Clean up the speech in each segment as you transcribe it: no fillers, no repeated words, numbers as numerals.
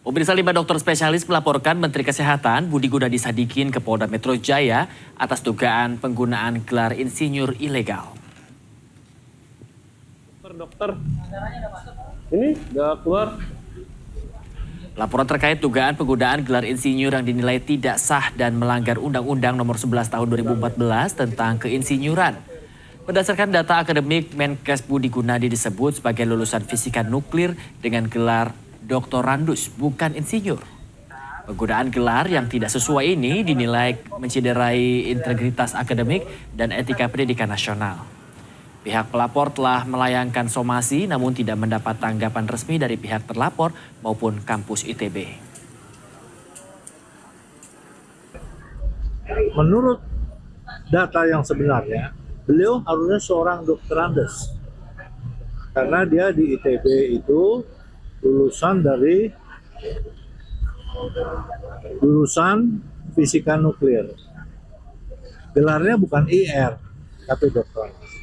Pemirsa, 5 dokter spesialis melaporkan Menteri Kesehatan Budi Gunadi Sadikin ke Polda Metro Jaya atas dugaan penggunaan gelar insinyur ilegal. Dokter, ini udah keluar. Laporan terkait dugaan penggunaan gelar insinyur yang dinilai tidak sah dan melanggar Undang-Undang Nomor 11 Tahun 2014 tentang keinsinyuran. Berdasarkan data akademik, Menkes Budi Gunadi disebut sebagai lulusan fisika nuklir dengan gelar doktorandus, bukan insinyur. Penggunaan gelar yang tidak sesuai ini dinilai mencederai integritas akademik dan etika pendidikan nasional. Pihak pelapor telah melayangkan somasi namun tidak mendapat tanggapan resmi dari pihak terlapor maupun kampus ITB. Menurut data yang sebenarnya, beliau harusnya seorang doktorandus. Karena dia di ITB itu lulusan fisika nuklir. Gelarnya bukan IR, tapi doktorandus.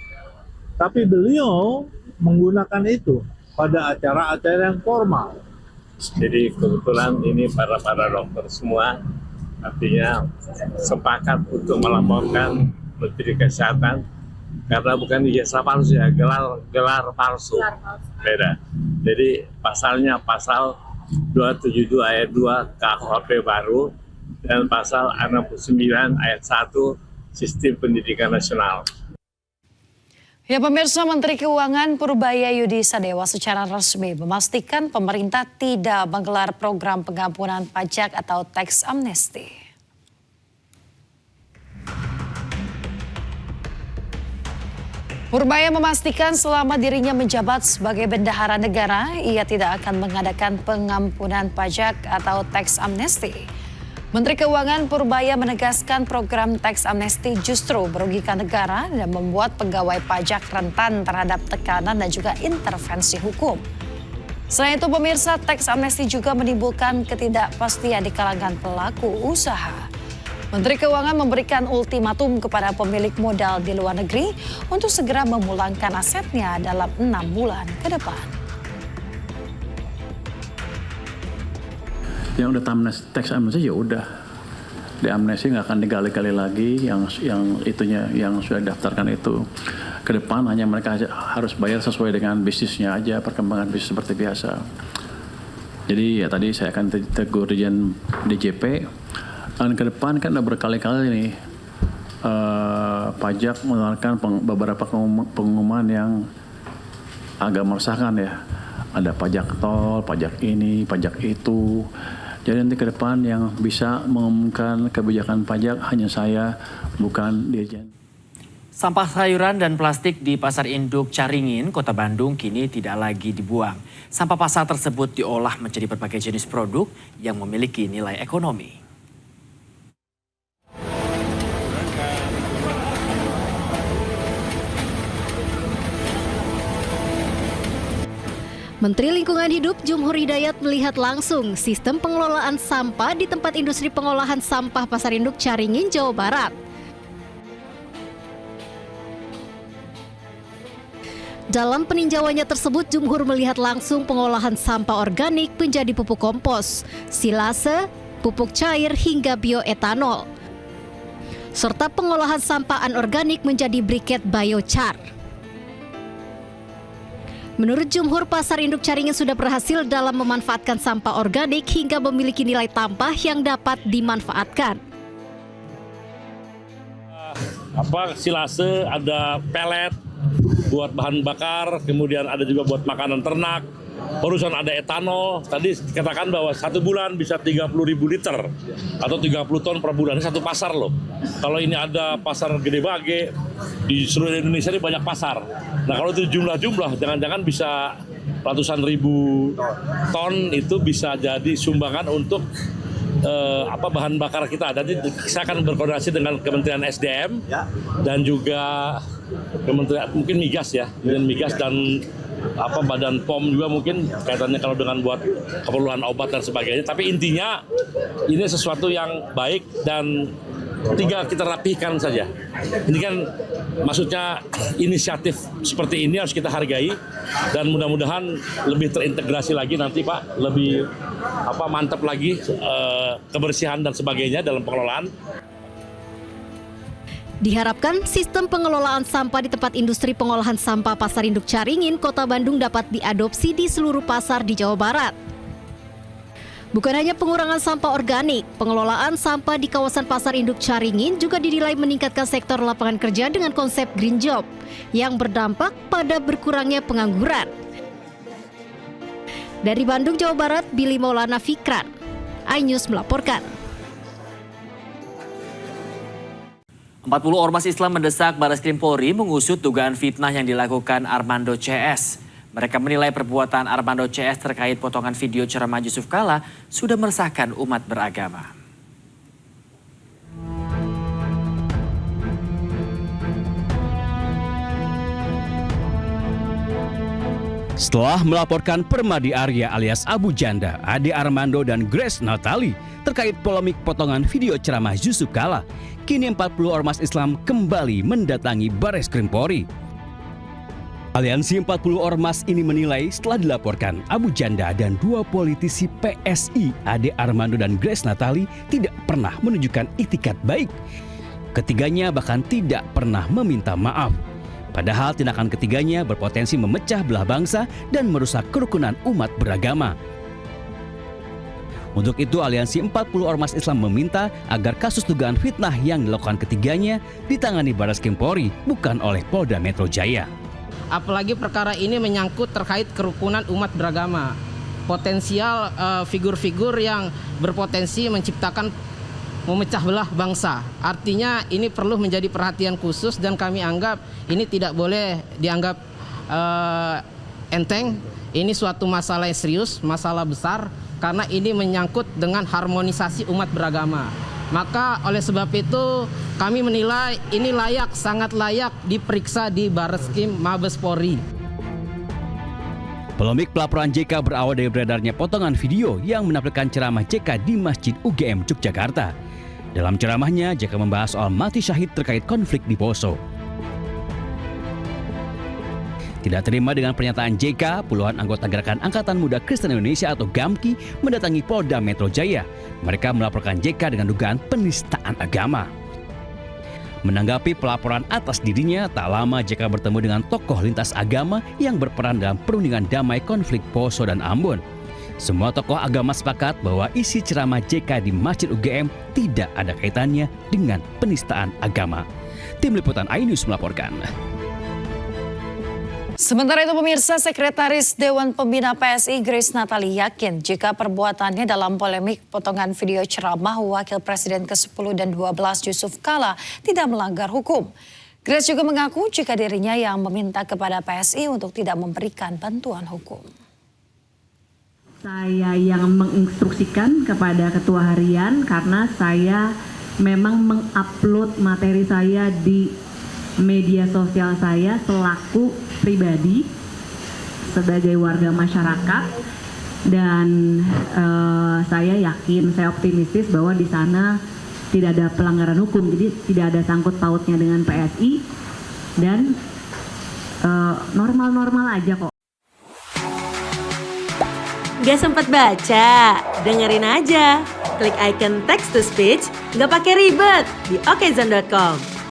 Tapi beliau menggunakan itu pada acara-acara yang formal. Jadi kebetulan ini para dokter semua artinya sepakat untuk melaporkan Menteri Kesehatan karena bukan ijazah palsu ya, gelar palsu. Beda. Jadi pasalnya pasal 272 ayat 2 KUHP baru dan pasal 69 ayat 1 Sistem Pendidikan Nasional. Ya pemirsa, Menteri Keuangan Purbaya Yudi Sadewa secara resmi memastikan pemerintah tidak menggelar program pengampunan pajak atau tax amnesty. Purbaya memastikan selama dirinya menjabat sebagai bendahara negara, ia tidak akan mengadakan pengampunan pajak atau tax amnesty. Menteri Keuangan Purbaya menegaskan program tax amnesty justru merugikan negara dan membuat pegawai pajak rentan terhadap tekanan dan juga intervensi hukum. Selain itu pemirsa, tax amnesty juga menimbulkan ketidakpastian di kalangan pelaku usaha. Menteri Keuangan memberikan ultimatum kepada pemilik modal di luar negeri untuk segera memulangkan asetnya dalam 6 bulan ke depan. Yang udah tax amnesty ya udah di amnesty, nggak akan digali-gali lagi yang sudah didaftarkan itu. Ke depan hanya mereka harus bayar sesuai dengan bisnisnya aja, perkembangan bisnis seperti biasa. Jadi ya tadi saya akan tegur Dirjen DJP. Dan ke depan kan udah berkali-kali nih pajak mengeluarkan beberapa pengumuman yang agak meresahkan ya. Ada pajak tol, pajak ini, pajak itu. Jadi nanti ke depan yang bisa mengumumkan kebijakan pajak hanya saya, bukan Dirjen. Sampah sayuran dan plastik di Pasar Induk Caringin, Kota Bandung kini tidak lagi dibuang. Sampah pasar tersebut diolah menjadi berbagai jenis produk yang memiliki nilai ekonomi. Menteri Lingkungan Hidup Jumhur Hidayat melihat langsung sistem pengelolaan sampah di tempat industri pengolahan sampah Pasar Induk Caringin, Jawa Barat. Dalam peninjauannya tersebut, Jumhur melihat langsung pengolahan sampah organik menjadi pupuk kompos, silase, pupuk cair hingga bioetanol, serta pengolahan sampah anorganik menjadi briket biochar. Menurut Jumhur, Pasar Induk Caringin sudah berhasil dalam memanfaatkan sampah organik hingga memiliki nilai tambah yang dapat dimanfaatkan. Silase, ada pelet buat bahan bakar, kemudian ada juga buat makanan ternak. Barusan ada etanol, tadi dikatakan bahwa 1 bulan bisa 30.000 liter atau 30 ton per bulan, ini satu pasar loh. Kalau ini ada pasar Gede Bage, di seluruh Indonesia ini banyak pasar. Nah kalau itu jumlah-jumlah, jangan-jangan bisa ratusan ribu ton itu bisa jadi sumbangan untuk bahan bakar kita. Nanti saya akan berkoordinasi dengan Kementerian SDM dan juga Kementerian mungkin Migas ya, dan Migas dan Badan POM juga mungkin kaitannya kalau dengan buat keperluan obat dan sebagainya. Tapi intinya ini sesuatu yang baik dan tinggal kita rapihkan saja. Ini kan maksudnya inisiatif seperti ini harus kita hargai dan mudah-mudahan lebih terintegrasi lagi nanti Pak, lebih mantap lagi kebersihan dan sebagainya dalam pengelolaan. Diharapkan sistem pengelolaan sampah di tempat industri pengolahan sampah Pasar Induk Caringin, Kota Bandung dapat diadopsi di seluruh pasar di Jawa Barat. Bukan hanya pengurangan sampah organik, pengelolaan sampah di kawasan Pasar Induk Caringin juga dinilai meningkatkan sektor lapangan kerja dengan konsep green job yang berdampak pada berkurangnya pengangguran. Dari Bandung, Jawa Barat, Billy Maulana Fikran, iNews melaporkan. 40 ormas Islam mendesak Barreskrim Polri mengusut dugaan fitnah yang dilakukan Armando CS. Mereka menilai perbuatan Armando CS terkait potongan video ceramah Yusuf Kala sudah meresahkan umat beragama. Setelah melaporkan Permadi Arya alias Abu Janda, Ade Armando dan Grace Natali terkait polemik potongan video ceramah Yusuf Kala, kini 40 ormas Islam kembali mendatangi Barreskrim Polri. Aliansi 40 ormas ini menilai setelah dilaporkan Abu Janda dan dua politisi PSI, Ade Armando dan Grace Natali, tidak pernah menunjukkan itikat baik. Ketiganya bahkan tidak pernah meminta maaf. Padahal tindakan ketiganya berpotensi memecah belah bangsa dan merusak kerukunan umat beragama. Untuk itu, Aliansi 40 Ormas Islam meminta agar kasus dugaan fitnah yang dilakukan ketiganya ditangani Barreskrim Polri, bukan oleh Polda Metro Jaya. Apalagi perkara ini menyangkut terkait kerukunan umat beragama. Potensial figur-figur yang berpotensi menciptakan memecah belah bangsa. Artinya ini perlu menjadi perhatian khusus dan kami anggap ini tidak boleh dianggap enteng. Ini suatu masalah yang serius, masalah besar karena ini menyangkut dengan harmonisasi umat beragama. Maka oleh sebab itu kami menilai ini layak, sangat layak diperiksa di Barreskrim Mabes Polri. Polemik pelaporan JK berawal dari beredarnya potongan video yang menampilkan ceramah JK di Masjid UGM Yogyakarta. Dalam ceramahnya, JK membahas soal mati syahid terkait konflik di Poso. Tidak terima dengan pernyataan JK, puluhan anggota Gerakan Angkatan Muda Kristen Indonesia atau GAMKI mendatangi Polda Metro Jaya. Mereka melaporkan JK dengan dugaan penistaan agama. Menanggapi pelaporan atas dirinya, tak lama JK bertemu dengan tokoh lintas agama yang berperan dalam perundingan damai konflik Poso dan Ambon. Semua tokoh agama sepakat bahwa isi ceramah JK di Masjid UGM tidak ada kaitannya dengan penistaan agama. Tim Liputan iNews melaporkan. Sementara itu pemirsa, Sekretaris Dewan Pembina PSI Grace Natali yakin jika perbuatannya dalam polemik potongan video ceramah Wakil Presiden ke-10 dan 12 Yusuf Kala tidak melanggar hukum. Grace juga mengaku jika dirinya yang meminta kepada PSI untuk tidak memberikan bantuan hukum. Saya yang menginstruksikan kepada ketua harian karena saya memang mengupload materi saya di media sosial saya selaku pribadi sebagai warga masyarakat dan saya yakin, saya optimistis bahwa di sana tidak ada pelanggaran hukum, jadi tidak ada sangkut pautnya dengan PSI dan normal-normal aja kok. Gak sempat baca? Dengerin aja. Klik icon text to speech, gak pakai ribet di okezone.com.